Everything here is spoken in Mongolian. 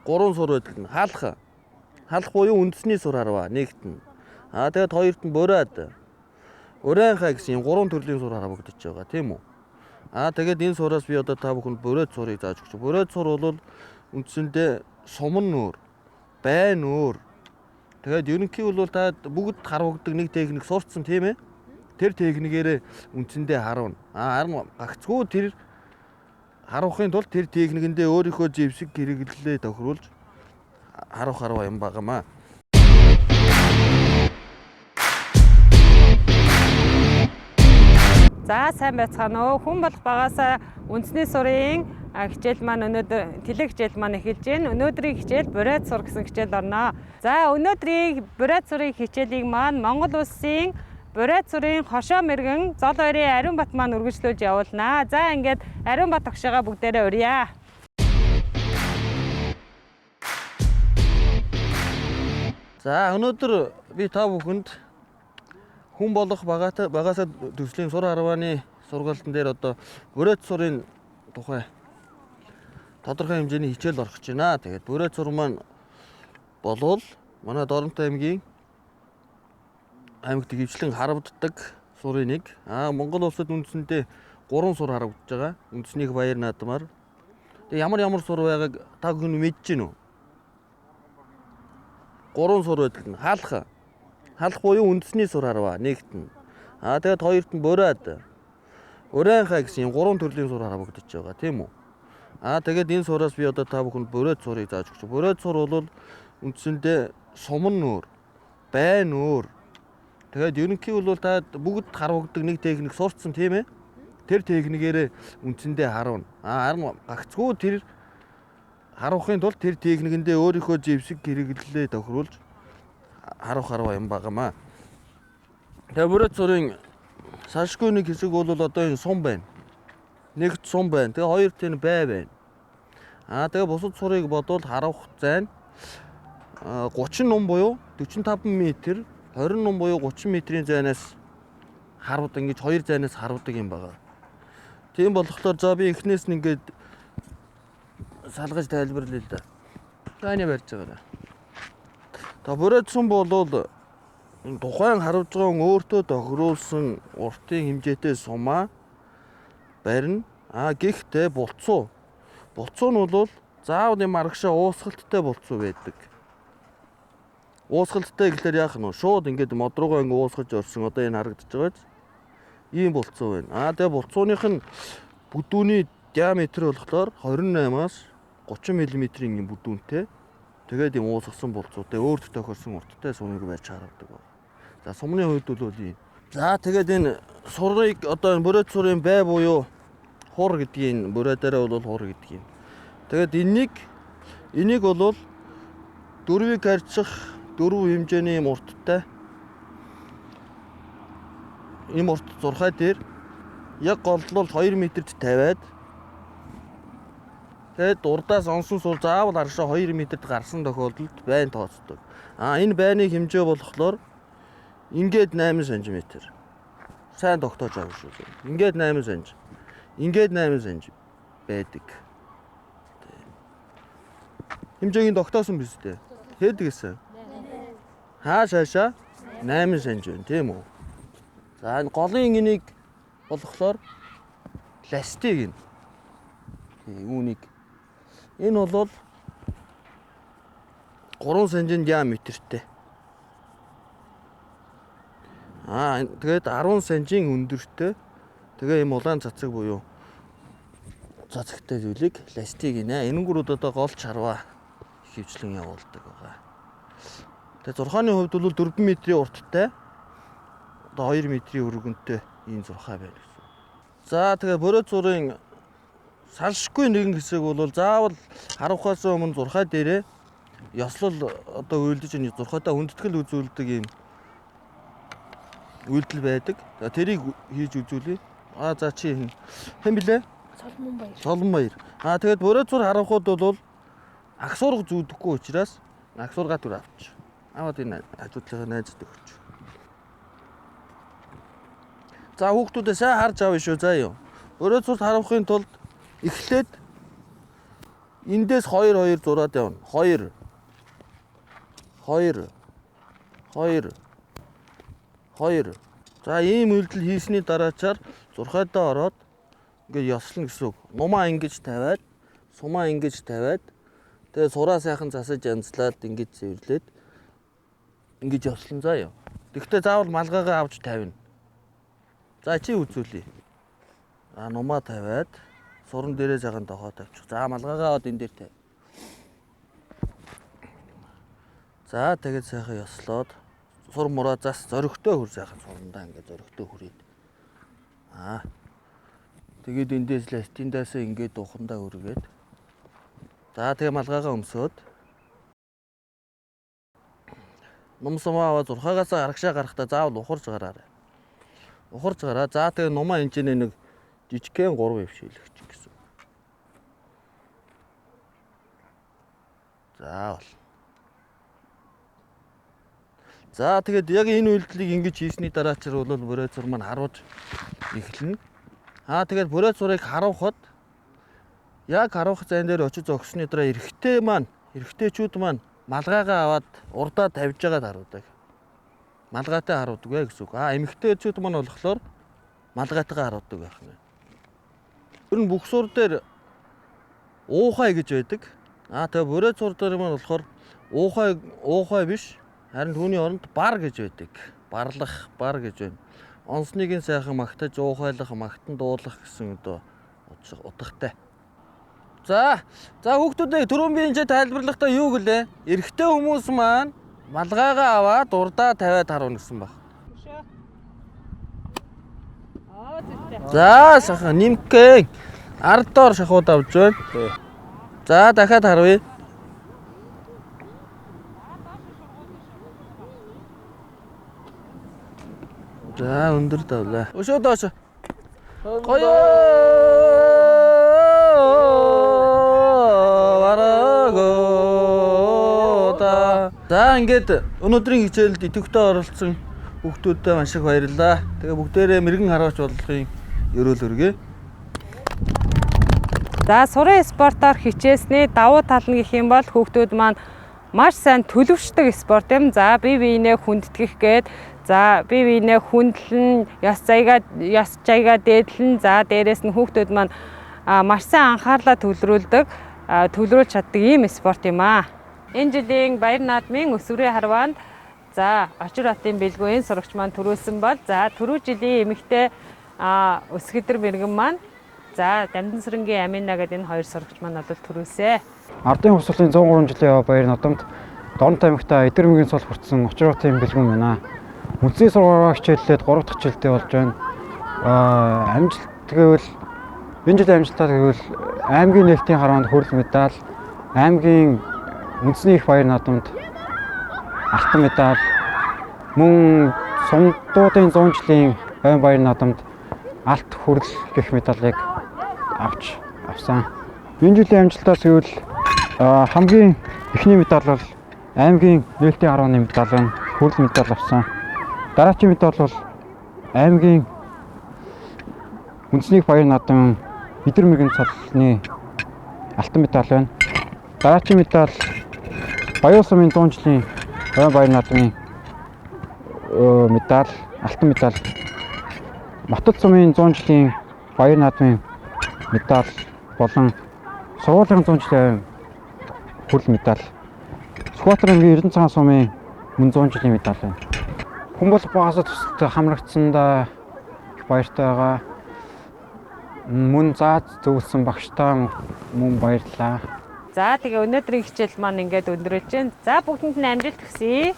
3 сур байдаг нь хаалх. Хаалх буюу үндэсний сур харва нэгт нь. Тэгээд хоёрт нь бурайд. Урайхаа гэсэн 3 төрлийн сур харагдаж байгаа тийм үү? Тэгээд энэ сураас би одоо та бүхэнд бурайд сурыг зааж өгч. Бурайд сур бол үндсэндээ суман нүүр, байн нүүр. Тэгээд ерөнхий бол та бүгд харагддаг нэг техник сурцсан тийм ээ? Тэр техникээр үндсэндээ харуuna. Харин гагцгүй тэр харуулахын тулд тэр техникэндээ өөрийнхөө зэвсэг хэрэглэлээ тохируулж харуулах харва юм багамаа. За сайн байцгаана уу. Хүн болох багаасаа үндэсний сурын хичээл маань өнөөдөр тэлэг хичээл маань эхэлж байна. Өнөөдрийн хичээл бурайд сур гэсэн хичээл орно. За өнөөдрийн бурайд сурын хичээлийг маань Монгол улсын бурайд сурын хошоо мэргэн зол хоёрын Ариунбат маань үргэлжлүүлж явуулнаа. За ингээд Ариунбат огшоогоо бүгдээрээ урья. За өнөөдөр би та бүхэнд хүн болох багаасаа төслийн сур харвааны сургалтын дээр одоо бурайд сурын тухай тодорхой хэмжээний хичээл орох гэж байна. Тэгээд бурайд сур маань болвол манай Доронтой аймагт хөвчлэн харавддаг сурын нэг. Монгол улсад үндсэндээ 3 сур харагдаж байгаа. Үндэснийх баяр наадмаар. Тэгээ ямар сур байгааг та бүхэн мэдэж гинүү? 3 сур байдаг нь хаалх. Хаалх буюу үндэсний сур харва нэгт нь. Тэгээд хоёрт нь бурайд. Урайхаа гэсэн 3 төрлийн сур харагдаж байгаа тийм үү? Тэгээд энэ сураас би одоо та бүхэнд бурайд сурыг зааж өгч. Бурайд сур бол үндсэндээ суман нүүр, байн нүүр. Тэгээд ерөнхий бол та бүгд харагддаг нэг техник сурцсан тийм ээ? Тэр техникээр үндсэндээ харуuna. Харин гагцгүй тэр харуулахын тулд тэр техникэндээ өөрийнхөө зэвсэг хэрэглэлээ тохируулж харуулах харва юм багамаа. Тэгээд бурайд сурын салшгүй нэг хэсэг бол одоо энэ сум байна. Нэгт сум байна. Тэгээ хоёрт энэ бай байна. Тэгээ бусад сурыг бодвол харуулах зайн 30 нум буюу 45 м, 20 нум буюу 30 м-ийн зайнаас харуулдаг ингэж хоёр зайнаас харуулдаг юм байна. Тийм болохоор за би эхнээс нь ингээд салгаж тайлбарлая л да. Таны барьж байгаа. Бурайд сум бол тухайн харуулж байгаа өөртөө тохируулсан уртын хэмжээтэй сумаа барина. Гэхдээ булцуу нь бол заавал юм аргашаа уусгалттай булцуу байдаг. Уусгалттай гэхэлэр яах нь вэ? Шууд ингээд мод руугаа ингээд уусгаж орсон одоо энэ харагдаж байгаа ч ийм булцуу байна. Тэгээ булцууных нь бүдүүний диаметр болохоор 28-аас 30 мм-ийн юм бүдүүнтэй. Тэгээд юм уусгасан булцуутай өөртөө тохиолсон урттай сумыг барьж харагддаг байна. За сумны хувьд бол ийм. За тэгээд энэ сурыг одоо энэ бурайд сурын бай буюу хур гэдгийг бурайдаараа бол хур гэдэг юм. Тэгээд энийг бол дөрвийг харьцах дөрвөн хэмжээний юм урттай ийм урт зурхай дээр яг голлол 2 м-д тавиад тэгээд урдаас онсон сур заавал аргашаа 2 м-д гарсан тохиолдолд байн тооцдог. Энэ байны хэмжээ болохоор ингээд 8 см. Сайн тогтоож авах шүү. Ингээд 8 см. Ингээд 8 см байдаг. Хэмжээг тогтоосон биз дээ. Хэд гэсэн? Хаашаа 8 см байна тийм үү? За энэ голын энийг болохоор ластик үүнийг энэ бол 3 см диаметртэй. Тэгээд 10 см өндөртэй. Тэгээ юм улаан цацаг буюу цацагтай зүйлийг ластик гинэ. Энэнгүүрүүд одоо голч харваа хөвчлэн явуулдаг байгаа. Тэгээ зурхааны хувьд бол 4 м-ийн урттай одоо 2 м-ийн өргөнтэй ийм зурхай байна гэсэн. За тэгээ бурайд сурын салшгүй нэгэн хэсэг бол заавал харуулахаас өмнө зурхай дээрээ ёслол одоо үйлдэж энэ зурхайтай хүндэтгэл үзүүлдэг ийм үйлдэл байдаг. Тэрийг хийж үзүүлье. За чи хэн блэ? Солон баяр. Тэгээд бурайд сур харуулахуд бол агсуурга зүүдэхгүй учраас агсуургаа түр авч. Аваад энэ хажуудлынхаа найзад өгч. За хүүхдүүдээ сайн харж авъя шүү заа юу. Бурайд сур харуулахын тулд эхлээд Эндээс 2 зураад явна. 2. За ийм үйлдэл хийсний дараачаар зурхайдаа ороод ингээд ёслно гэсэн үг. Нумаа ингэж тавиад, сумаа ингэж тавиад, тэгээ сураа сайхан засаж янзлаад ингэж зэвэрлээд ингэж ёслон заа юу. Тэгвэл заавал малгайгаа авч тавина. За чи үзүүлээ. Нумаа тавиад суран дээрээ жахан дохоо тавьчих. За малгайгаа аваад энэ дээр тавь. За тэгээд сайхан ёслоод сур мураа зас зоригтой хөр сайхан сурандаа ингээд зоригтой хүрээд. Тэгээд эндээс ластиндаасаа ингээд ухандаа өргөөд. За тэгээ малгайгаа өмсөөд. Нумсамаа аваад зурхаагаас арагшаа гарахтаа заавал ухарж гараарай. Ухарж гараа. За тэгээ нумаа энэчнээ нэг жижигхэн 3 өвшөөлөгч гэсэн. Заавал. За тэгээд яг энэ үйлдэлийг ингэж хийсний дараачаар бол бүрээцур маань харуулж эхэлнэ. Тэгээд бүрээцурыг харуулхад яг харуулах зайн дээр очиж зогсны дараа эрэгтэйчүүд маань малгайгаа аваад урдаа тавьж байгаад харуудаг. Малгайтай харуудаг гэсэн үг. Эмэгтэйчүүд маань болохоор малгайтайгаа харуудаг байх нь. Ер нь бүх сур дээр уухай гэж байдаг. Тэгээ бүрээцур дээр маань болохоор уухай биш. Харин түүний оронд бар гэж байдаг. Бар гэж байна. Онцныг сайхан магтаж, уухайлах, магтан дуулах гэсэн утгатай. За хүүхдүүдээ түрүүн би энэ тайлбарлахдаа юу гэлээ? Эрэгтэй хүмүүс маань малгайгаа аваад урдаа тавиад харуuna гэсэн баг. За сайхан нимхээ. Ард доор шахууд авч байна. За дахиад харуя. За өндөр давлаа. Өшөө доош. Гоё. Варагота. За ингээд өнөөдрийн хичээлд идэвхтэй оролцсон хүүхдүүдтэй маш их баярлалаа. Тэгээ бүгдээрээ мэрэгэн хараач болгохын ерөөл өргөе. За сурын спортоор хичээсний давуу тал нь гэх юм бол хүүхдүүд маань маш сайн төлөвшдөг спорт юм. За бие биенээ хүндэтгэх гээд за бие биенээ хүндлэн, ёс жаягаа дээдлэн, за дээрэс нь хүүхдүүд маань маш сайн анхаарлаа төвлөрүүлж чаддаг ийм спорт юм аа. Энэ жилийн Баяр наадмын өсвөрийн харваанд за Очир хотын бэлгүүийн сурагч маань төрүүлсэн бол за түрүү жилийн эмэгтэй Өсгөдөр мэргэн маань за Дамдансрынгийн Амина гэдэг энэ 2 сурагч маань бол төрүүлсэн. Ардын хувьсгалын 103 жилийн Баяр наадамд Дорнот аймагта Эдэрмгийн цол хүртсэн Очир хотын бэлгүүн байна. Үндэсний сургуугаа хичээллээд 3 дахь жилдээ болж байна. Амжилт гэвэл энэ жилийн амжилтаа гэвэл аймгийн нээлтийн харваанд хүрэл медаль, аймгийн үндэсний их баяр наадамд алтан медаль, мөн Сумдуудын 100 жилийн ойн баяр наадамд алт хүрэл гэх медалийг авсан. Энэ жилийн амжилтаас гэвэл хамгийн эхний медаль бол аймгийн нээлтийн харвааны медаль байна. Хүрэл медаль авсан. Дараагийн медаль бол аймгийн үндэсний баяр наадам Эдэрмгийн цолны алтан медаль байна. Дараагийн медаль Баян сумын 100 жилийн ойн баяр наадмын медаль, алтан медаль. Матад сумын 100 жилийн баяр наадмын медаль болон сургуулийн 100 жилийн хүрэл медаль. Сүхбаатарын Эрдэнэ цагаан сумын мөн 100 жилийн медаль байна. Хүмүүст багасаа төсөлд хамрагдсандаа баяртай байгаа. Мөн зааж зөвлөсөн багштаа мөн баярлалаа. За тэгээ өнөөдрийн хичээл маань ингээд өндөрлж байна. За бүгдэнд нь амжилт хүсье.